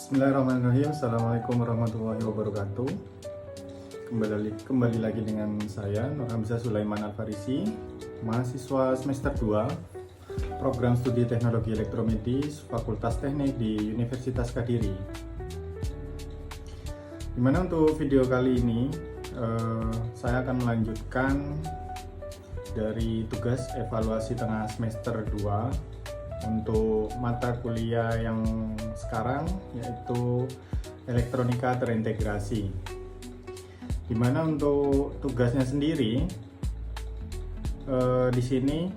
Bismillahirrahmanirrahim. Assalamualaikum warahmatullahi wabarakatuh. Kembali lagi dengan saya Nur Hamzah Sulaiman Al-Farisi, mahasiswa semester 2 Program Studi Teknologi Elektromedis Fakultas Teknik di Universitas Kediri. Dimana untuk video kali ini saya akan melanjutkan dari tugas evaluasi tengah semester 2 untuk mata kuliah yang sekarang, yaitu elektronika terintegrasi. Dimana untuk tugasnya sendiri di sini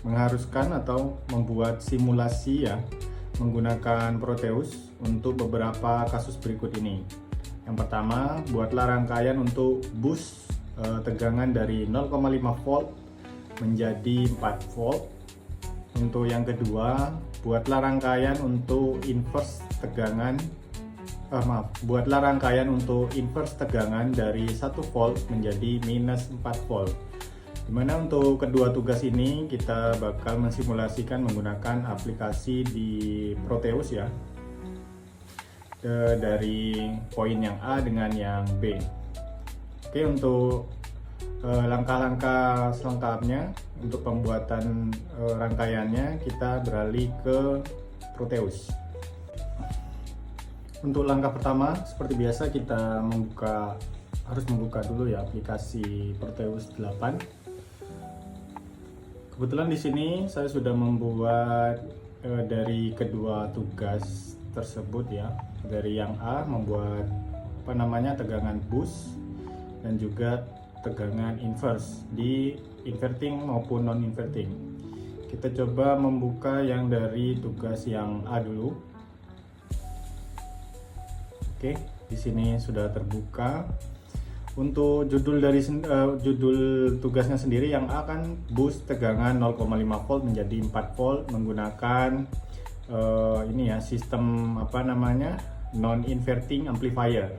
mengharuskan atau membuat simulasi ya menggunakan Proteus untuk beberapa kasus berikut ini. Yang pertama, buatlah rangkaian untuk boost tegangan dari 0,5 volt menjadi 4 volt. Untuk yang kedua, buatlah rangkaian untuk inverse tegangan dari 1 volt menjadi minus 4 volt. Dimana untuk kedua tugas ini kita bakal mensimulasikan menggunakan aplikasi di Proteus ya, dari poin yang A dengan yang B. Oke, untuk langkah-langkah selengkapnya untuk pembuatan rangkaiannya kita beralih ke Proteus. Untuk langkah pertama, seperti biasa kita harus membuka dulu ya aplikasi Proteus 8. Kebetulan di sini saya sudah membuat dari kedua tugas tersebut ya. Dari yang A membuat tegangan boost dan juga tegangan inverse di inverting maupun non inverting. Kita coba membuka yang dari tugas yang A dulu. Oke, di sini sudah terbuka. Untuk judul tugasnya sendiri yang A kan boost tegangan 0,5 volt menjadi 4 volt menggunakan sistem non inverting amplifier.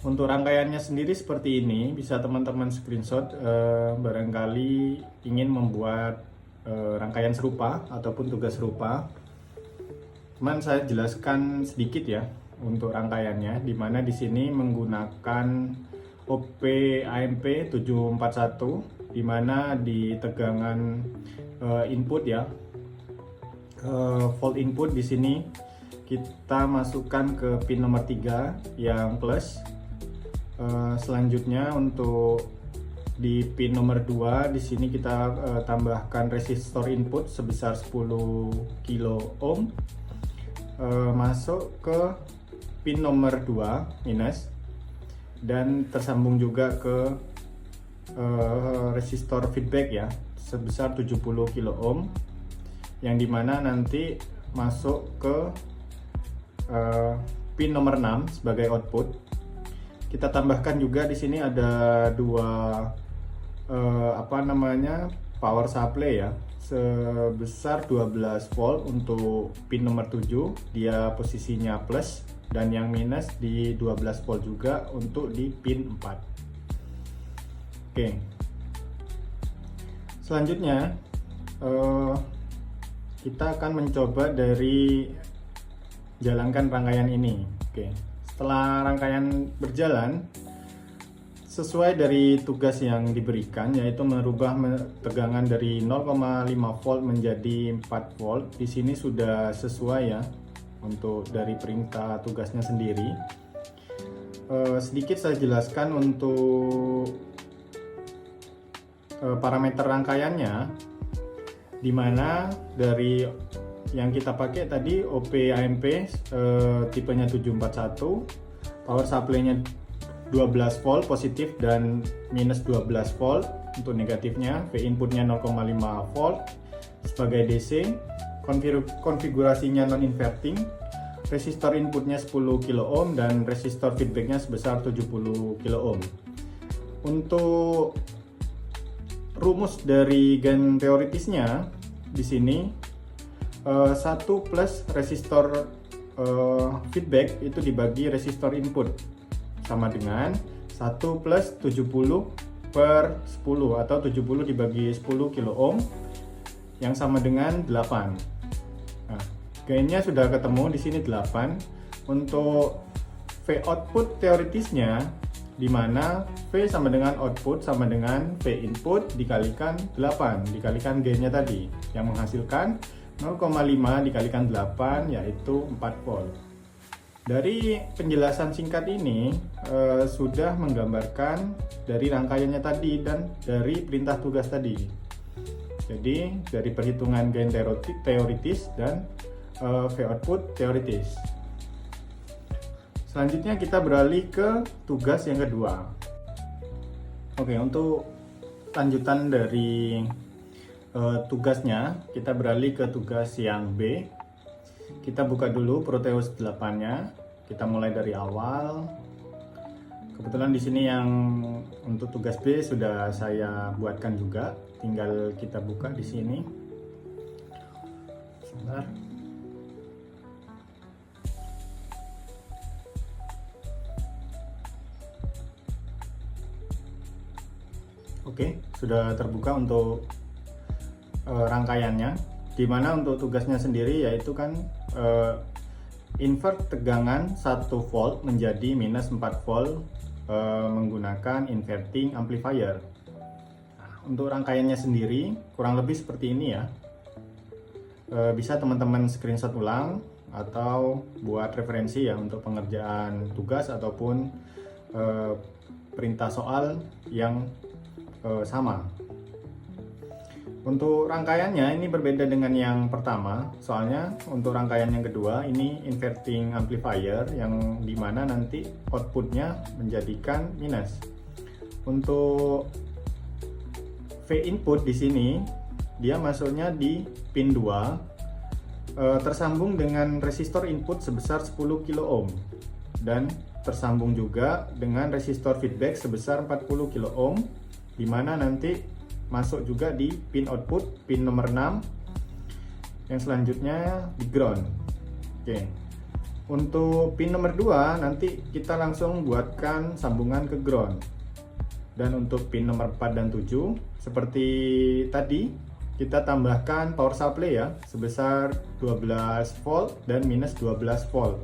Untuk rangkaiannya sendiri seperti ini, bisa teman-teman screenshot barangkali ingin membuat rangkaian serupa ataupun tugas serupa. Cuman saya jelaskan sedikit ya untuk rangkaiannya, di mana di sini menggunakan OP AMP 741, di mana di tegangan input ya, volt input di sini kita masukkan ke pin nomor 3 yang plus. Selanjutnya untuk di pin nomor 2 di sini kita tambahkan resistor input sebesar 10 kilo ohm masuk ke pin nomor 2 minus, dan tersambung juga ke resistor feedback ya sebesar 70 kilo ohm, yang dimana nanti masuk ke pin nomor 6 sebagai output. Kita tambahkan juga di sini ada dua power supply ya sebesar 12 volt untuk pin nomor 7, dia posisinya plus, dan yang minus di 12 volt juga untuk di pin 4. Oke. Selanjutnya kita akan mencoba dari jalankan rangkaian ini. Oke. Setelah rangkaian berjalan sesuai dari tugas yang diberikan, yaitu merubah tegangan dari 0,5 volt menjadi 4 volt. Di sini sudah sesuai ya untuk dari perintah tugasnya sendiri. Sedikit saya jelaskan untuk parameter rangkaiannya, di mana dari yang kita pakai tadi OP AMP tipenya 741, power supply-nya 12 volt positif dan minus 12 volt untuk negatifnya, V inputnya 0,5 volt sebagai DC, konfigurasinya non inverting, resistor inputnya 10 kilo ohm dan resistor feedbacknya sebesar 70 kilo ohm. Untuk rumus dari gen teoritisnya di sini 1 plus resistor feedback itu dibagi resistor input sama dengan 1 plus 70 per 10 atau 70 dibagi 10 kilo ohm yang sama dengan 8. Nah, gainnya sudah ketemu di sini 8. Untuk V output teoritisnya, di mana V sama dengan output sama dengan V input dikalikan 8 dikalikan gainnya tadi, yang menghasilkan 0,5 dikalikan 8 yaitu 4 volt. Dari penjelasan singkat ini sudah menggambarkan dari rangkaiannya tadi dan dari perintah tugas tadi. Jadi dari perhitungan gain teoritis dan V output teoritis. Selanjutnya kita beralih ke tugas yang kedua. Oke, untuk lanjutan dari tugasnya, kita beralih ke tugas yang B. Kita buka dulu Proteus 8-nya. Kita mulai dari awal. Kebetulan di sini yang untuk tugas B sudah saya buatkan juga. Tinggal kita buka di sini. Sebentar. Oke, sudah terbuka untuk rangkaiannya. Dimana untuk tugasnya sendiri yaitu kan invert tegangan 1 volt menjadi minus 4 volt menggunakan inverting amplifier. Nah, untuk rangkaiannya sendiri kurang lebih seperti ini ya. Bisa teman-teman screenshot ulang atau buat referensi ya untuk pengerjaan tugas ataupun perintah soal yang sama. Untuk rangkaiannya ini berbeda dengan yang pertama, soalnya untuk rangkaian yang kedua ini inverting amplifier yang dimana nanti outputnya menjadikan minus. Untuk V input di sini dia masuknya di pin 2 tersambung dengan resistor input sebesar 10 kilo ohm dan tersambung juga dengan resistor feedback sebesar 40 kilo ohm, di mana nanti masuk juga di pin output pin nomor 6 yang selanjutnya di ground. Oke. Untuk pin nomor 2 nanti kita langsung buatkan sambungan ke ground. Dan untuk pin nomor 4 dan 7 seperti tadi kita tambahkan power supply ya sebesar 12 volt dan minus 12 volt.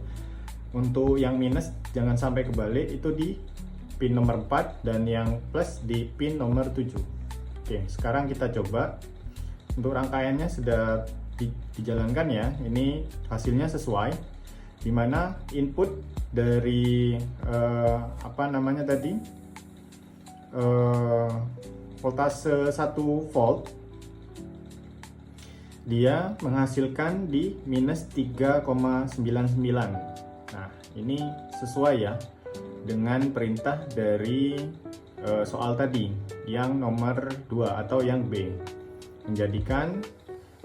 Untuk yang minus jangan sampai kebalik, itu di pin nomor 4 dan yang plus di pin nomor 7. Oke, sekarang kita coba. Untuk rangkaiannya sudah dijalankan ya. Ini hasilnya sesuai, dimana input dari voltase 1 volt dia menghasilkan di minus 3,99. Nah, ini sesuai ya dengan perintah dari soal tadi yang nomor 2 atau yang B, menjadikan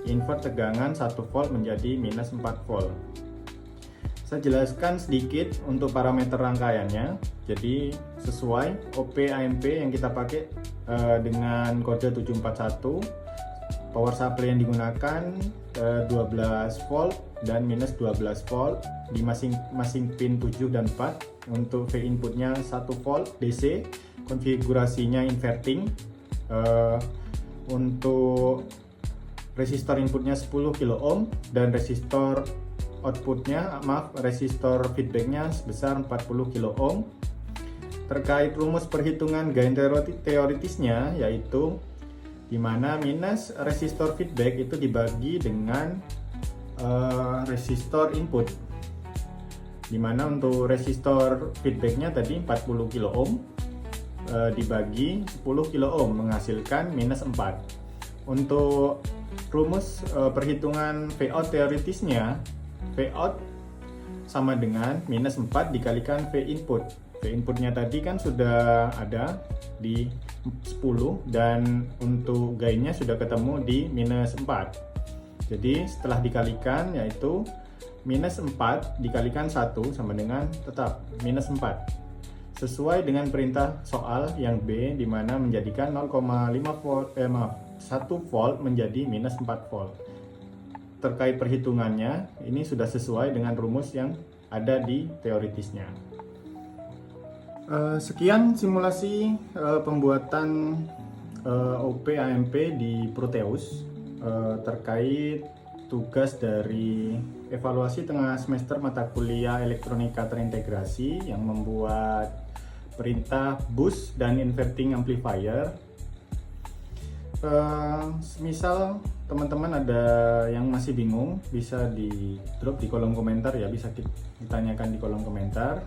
invert tegangan 1 volt menjadi minus 4 volt. Saya jelaskan sedikit untuk parameter rangkaiannya. Jadi sesuai OP AMP yang kita pakai dengan kode 741, power supply yang digunakan 12 volt dan minus 12 volt di masing-masing pin 7 dan 4. Untuk V inputnya 1 volt DC, konfigurasinya inverting. Untuk resistor inputnya 10 kilo ohm dan resistor resistor feedbacknya sebesar 40 kilo ohm. Terkait rumus perhitungan gain teoritisnya yaitu dimana minus resistor feedback itu dibagi dengan resistor input, dimana untuk resistor feedbacknya tadi 40 kilo ohm dibagi 10 kilo ohm menghasilkan minus 4. Untuk rumus perhitungan Vout teoritisnya, Vout sama dengan minus 4 dikalikan V input. V inputnya tadi kan sudah ada di 10 dan untuk gainnya sudah ketemu di minus 4. Jadi setelah dikalikan yaitu minus 4 dikalikan 1 sama dengan tetap minus 4. Sesuai dengan perintah soal yang B, di mana menjadikan 1 volt menjadi minus 4 volt. Terkait perhitungannya, ini sudah sesuai dengan rumus yang ada di teoritisnya. Sekian simulasi pembuatan OP AMP di Proteus terkait tugas dari evaluasi tengah semester mata kuliah elektronika terintegrasi yang membuat perintah boost dan inverting amplifier. Misal teman-teman ada yang masih bingung, bisa di drop di kolom komentar ya, bisa ditanyakan di kolom komentar.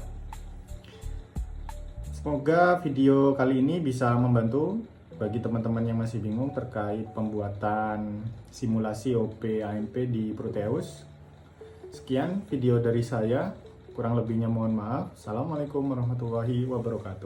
Semoga video kali ini bisa membantu bagi teman-teman yang masih bingung terkait pembuatan simulasi OP AMP di Proteus. Sekian video dari saya, kurang lebihnya mohon maaf. Assalamualaikum warahmatullahi wabarakatuh.